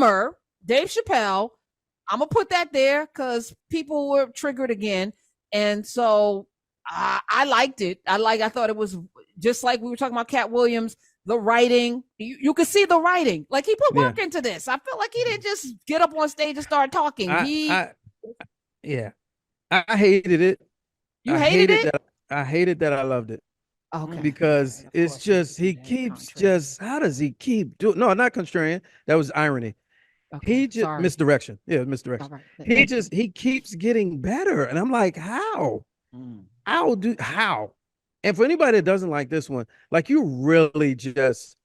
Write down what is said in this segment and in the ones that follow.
former Dave Chappelle. I'm gonna put that there because people were triggered again, and so I liked it. I thought it was just like we were talking about Cat Williams. The writing, you could see the writing. Like he put work into this. I feel like he didn't just get up on stage and start talking. I hated it. You hated it? I hated that I loved it. Okay. Because it's just he keeps just how does he keep doing? No, not contrarian. That was irony. Okay, he just misdirection. Yeah, misdirection. Right. He keeps getting better, and I'm like, how? How? And for anybody that doesn't like this one, like you really just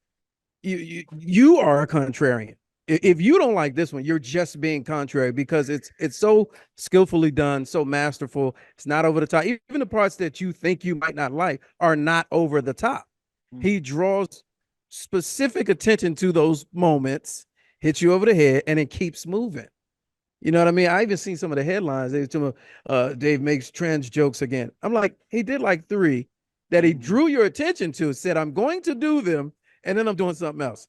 you are a contrarian. If you don't like this one, you're just being contrary because it's so skillfully done, so masterful. It's not over the top. Even the parts that you think you might not like are not over the top. He draws specific attention to those moments, hits you over the head, and it keeps moving. You know what I mean? I even seen some of the headlines. They told me, Dave makes trans jokes again. I'm like, he did like 3 that he drew your attention to, said, I'm going to do them, and then I'm doing something else.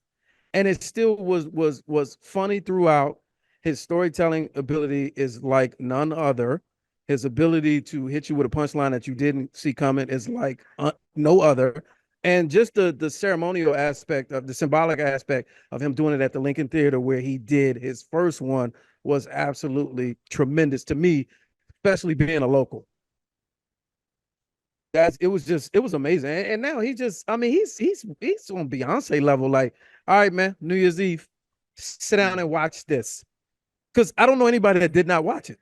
And it still was funny throughout. His storytelling ability is like none other. His ability to hit you with a punchline that you didn't see coming is like no other. And just the ceremonial aspect of the symbolic aspect of him doing it at the Lincoln Theater where he did his first one was absolutely tremendous to me, especially being a local. It was amazing. And now he's on Beyonce level. Like, all right, man, New Year's Eve, sit down and watch this. Because I don't know anybody that did not watch it.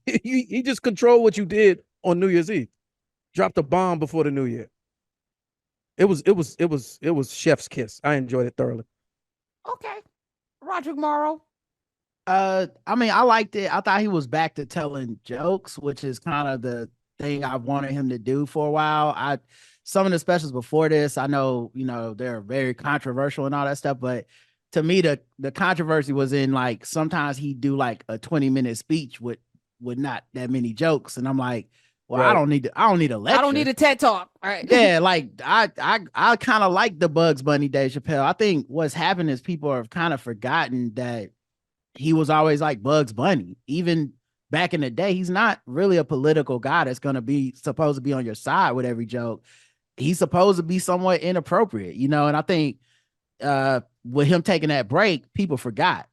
He just controlled what you did on New Year's Eve. Dropped a bomb before the New Year. It was chef's kiss. I enjoyed it thoroughly. Okay. Roderick Morrow. I mean, I liked it. I thought he was back to telling jokes, which is kind of the thing I wanted him to do for a while. Some of the specials before this, I know, they're very controversial and all that stuff, but to me, the controversy was in like sometimes he'd do like a 20-minute speech with not that many jokes, and I'm like, well, right. I don't need a lecture. I don't need a TED talk. All right. Yeah, like I kind of like the Bugs Bunny Dave Chappelle. I think what's happened is people have kind of forgotten that he was always like Bugs Bunny. Even back in the day, he's not really a political guy that's going to be supposed to be on your side with every joke. He's supposed to be somewhat inappropriate, and I think with him taking that break, people forgot.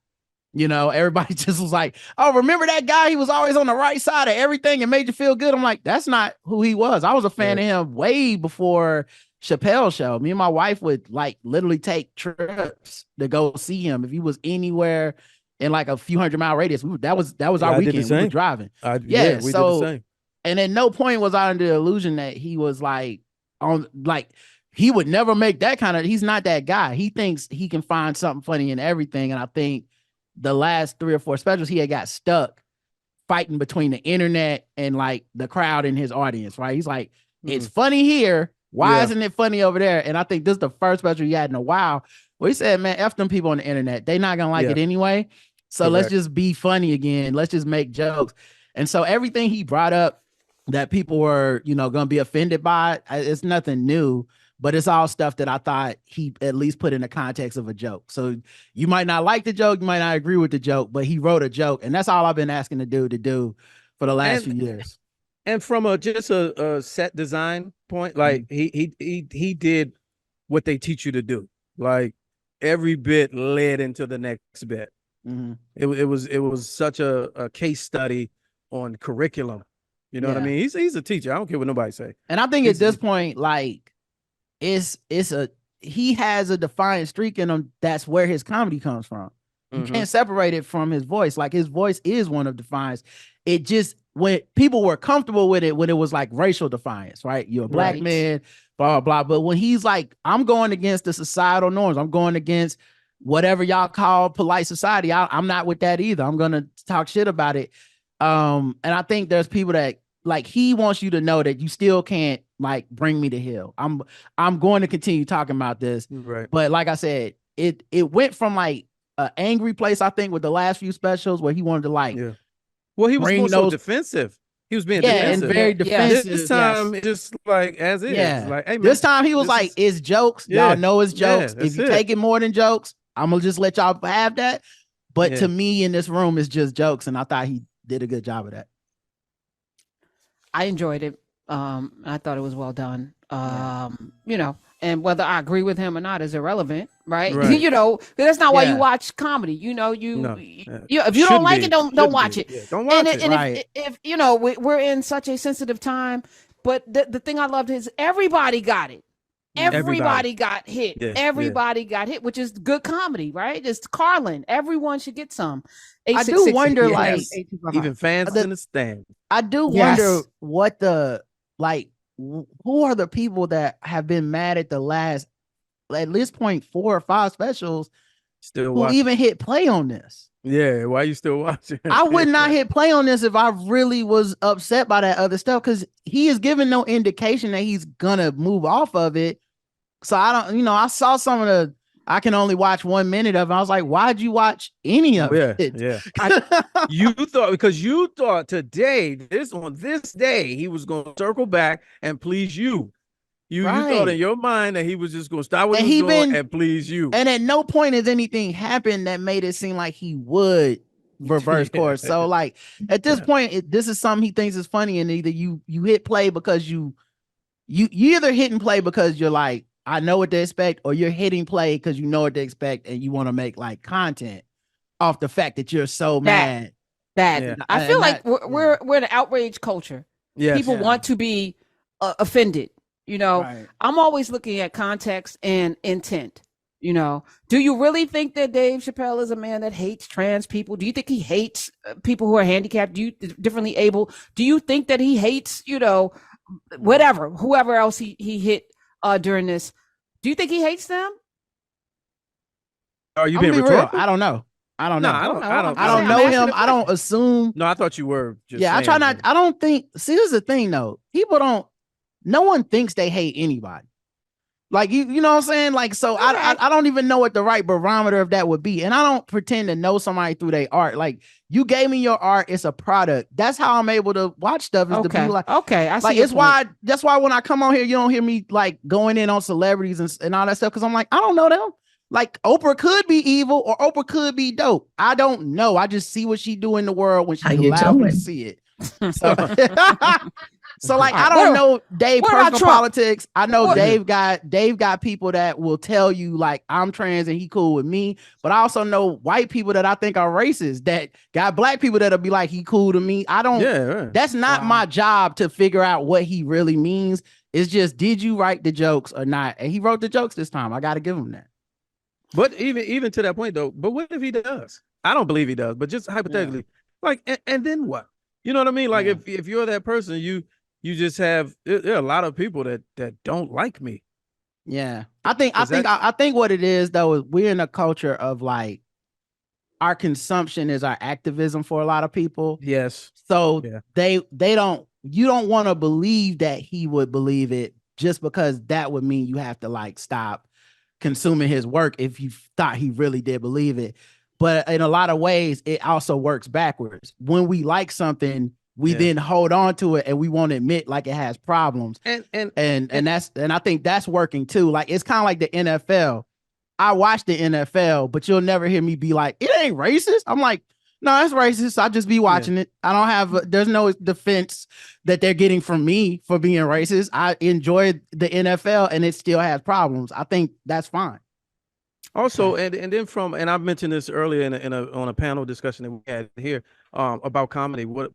Everybody just was like, oh, remember that guy? He was always on the right side of everything and made you feel good. I'm like, that's not who he was. I was a fan of him way before Chappelle show. Me and my wife would like literally take trips to go see him. If he was anywhere in like a few 100-mile radius, that was our weekend. We were driving. We did the same. And at no point was I under the illusion that he was like he would never make that kind of, he's not that guy. He thinks he can find something funny in everything. And I think the last 3 or 4 specials, he had got stuck fighting between the internet and like the crowd in his audience, right? He's like, it's funny here. Why isn't it funny over there? And I think this is the first special he had in a while where he said, man, F them people on the internet. They not going to like it anyway. So let's just be funny again. Let's just make jokes. And so everything he brought up that people were, going to be offended by, it's nothing new. But it's all stuff that I thought he at least put in the context of a joke. So you might not like the joke, you might not agree with the joke, but he wrote a joke. And that's all I've been asking to do for the last few years. And from just a set design point, like he did what they teach you to do. Like every bit led into the next bit. It was such a case study on curriculum. You know what I mean? He's a teacher. I don't care what nobody say. And I think at this point, like, he has a defiant streak in him. That's where his comedy comes from. You can't separate it from his voice. Like his voice is one of defiance. It just, when people were comfortable with it, when it was like racial defiance, right? You're a black man, blah, blah, blah. But when he's like, I'm going against the societal norms, I'm going against whatever y'all call polite society. I'm not with that either. I'm going to talk shit about it. And I think there's people that like, he wants you to know that you still can't like bring me to hell. I'm going to continue talking about this. Right. But like I said, it went from like an angry place, I think, with the last few specials where he wanted to like, well, he was more so defensive. He was being defensive. And very defensive. This time, just like as is. Like, hey, man, this time he was like, it's jokes. Y'all know it's jokes. If you take it more than jokes, I'm gonna just let y'all have that. But Yeah. to me, in this room, it's just jokes, and I thought he did a good job of that. I enjoyed it. I thought it was well done. Yeah. You know, and whether I agree with him or not is irrelevant, right? Right. You know, 'cause that's not why you Yeah. watch comedy. You know, No. you if you don't like it, don't watch it. Yeah, don't watch it. And Right. if you know, we're in such a sensitive time, but the thing I loved is everybody got it. Everybody got hit. Yeah, Everybody got hit, which is good comedy, right? It's Carlin. Everyone should get some. I do wonder, Yes. like, 866-8255. Even fans in the stand. I do Yes. wonder what the, like, who are the people that have been mad at the last, at this point, 4 or 5 specials Still who watching. even hit play on this? Yeah, why you still watching? I would not hit play on this if I really was upset by that other stuff, because he is giving no indication that he's gonna move off of it. So I don't, you know, I saw some of the, I can only watch 1 minute of it. I was like, why'd you watch any of it? Yeah. You thought, because you thought today, on this day, he was going to circle back and please you. You thought in your mind that he was just going to stop what he was doing and please you. And at no point has anything happened that made it seem like he would reverse course. So like at this point, this is something he thinks is funny, and either you hit play because you either hit and play because you're like, I know what to expect, or you're hitting play because you know what to expect and you want to make like content off the fact that you're so mad. I feel like we're in an outrage culture. Yes. People want to be offended. You know, I'm always looking at context and intent. You know, do you really think that Dave Chappelle is a man that hates trans people? Do you think he hates people who are handicapped? Do you differently able? Do you think that he hates, you know, whatever, whoever else he hit during this? Do you think he hates them? Are you being rhetorical? I don't know. I don't know. I don't I don't know him. I don't assume. No, I thought you were. Just I try not. I don't think. See, here's the thing, though. People don't. No one thinks they hate anybody. Like you know what I'm saying? Like, so I don't even know what the right barometer of that would be. And I don't pretend to know somebody through their art. Like, you gave me your art, it's a product. That's how I'm able to watch stuff, is to be like, I see. Like, it's why that's why when I come on here, you don't hear me like going in on celebrities and all that stuff, because I'm like, I don't know them. Like, Oprah could be evil or Oprah could be dope. I don't know. I just see what she do in the world when she's allowed me to see it. So So like, I don't know Dave personal politics. I know Dave got people that will tell you like, I'm trans and he cool with me. But I also know white people that I think are racist that got black people that'll be like, he cool to me. I don't. That's not my job to figure out what he really means. It's just, did you write the jokes or not? And he wrote the jokes this time. I got to give him that. But even to that point though, but what if he does? I don't believe he does. But just hypothetically, like, and then what? You know what I mean? Like, if you're that person, you just have, there are a lot of people that don't like me. Yeah. I think what it is though, is we're in a culture of like, our consumption is our activism for a lot of people. Yes. So you don't want to believe that he would believe it, just because that would mean you have to like stop consuming his work if you thought he really did believe it. But in a lot of ways, it also works backwards. When we like something, we then hold on to it and we won't admit like it has problems. And I think that's working too. Like, it's kind of like the NFL. I watch the NFL, but you'll never hear me be like, it ain't racist. I'm like, no, it's racist. I just be watching it. I don't have, there's no defense that they're getting from me for being racist. I enjoy the NFL and it still has problems. I think that's fine. Also, and then and I mentioned this earlier on a panel discussion that we had here about comedy. What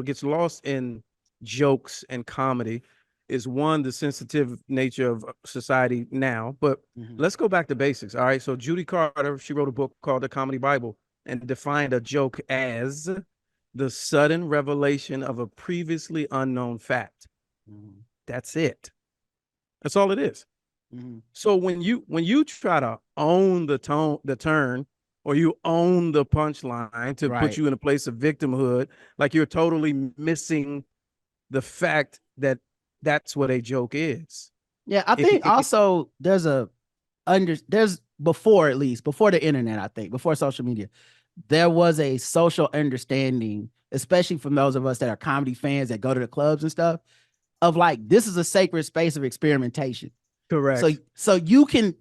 gets lost in jokes and comedy is, one, the sensitive nature of society now. But let's go back to basics. All right. So Judy Carter, she wrote a book called The Comedy Bible and defined a joke as the sudden revelation of a previously unknown fact. That's it. That's all it is. So when you try to own the turn, or you own the punchline to put you in a place of victimhood, like, you're totally missing the fact that that's what a joke is. Yeah, I think also there's before the internet, I think before social media, there was a social understanding, especially from those of us that are comedy fans that go to the clubs and stuff, of like, this is a sacred space of experimentation. Correct. So you can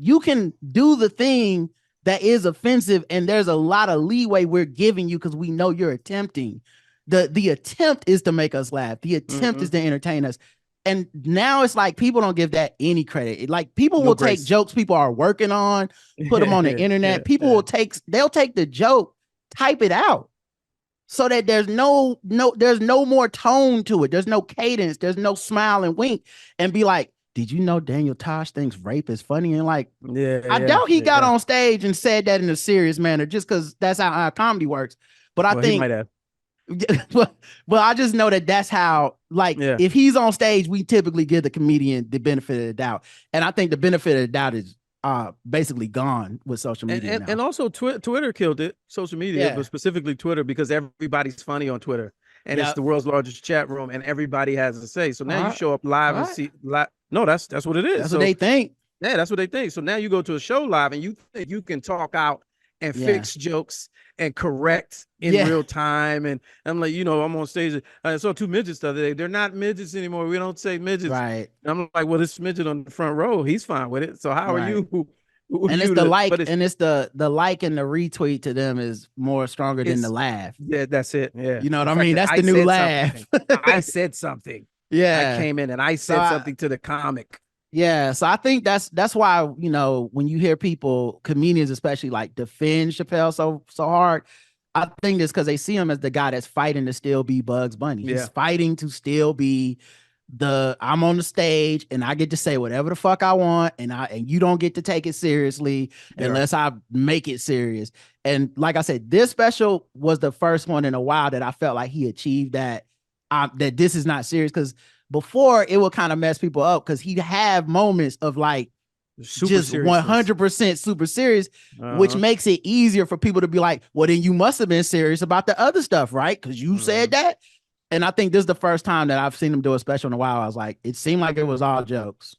do the thing that is offensive, and there's a lot of leeway we're giving you because we know you're attempting. The attempt is to make us laugh. The attempt is to entertain us. And now it's like people don't give that any credit. Like people will take jokes people are working on, put them on the internet. People will they'll take the joke, type it out, so that there's no more tone to it. There's no cadence. There's no smile and wink, and be like, did you know Daniel Tosh thinks rape is funny? And like, I doubt he got on stage and said that in a serious manner, just because that's how comedy works. But I think, but I just know that that's how, like, if he's on stage, we typically give the comedian the benefit of the doubt. And I think the benefit of the doubt is basically gone with social media. And also Twitter killed it, social media, but specifically Twitter, because everybody's funny on Twitter. And it's the world's largest chat room, and everybody has to say. So now you show up live and see live. No, that's what it is. That's what they think. Yeah, that's what they think. So now you go to a show live, and you think you can talk out and fix jokes and correct in real time. And I'm like, I'm on stage. I saw 2 midgets the other day. They're not midgets anymore. We don't say midgets. Right. And I'm like, well, this midget on the front row, he's fine with it. So how are you? And it's the like, and it's the like and the retweet to them is more stronger than the laugh. Yeah, that's it. Yeah. You know what I mean? That's the new laugh. I said something. Yeah. I came in and I said something to the comic. Yeah. So I think that's why, when you hear people, comedians especially, like defend Chappelle so hard, I think it's because they see him as the guy that's fighting to still be Bugs Bunny. He's fighting to still be I'm on the stage and I get to say whatever the fuck I want, and you don't get to take it seriously unless I make it serious. And like I said, this special was the first one in a while that I felt like he achieved that this is not serious, because before it would kind of mess people up because he'd have moments of like super just 100% super serious, which makes it easier for people to be like, well, then you must have been serious about the other stuff, right? Because you said that. And I think this is the first time that I've seen him do a special in a while. I was like, it seemed like it was all jokes.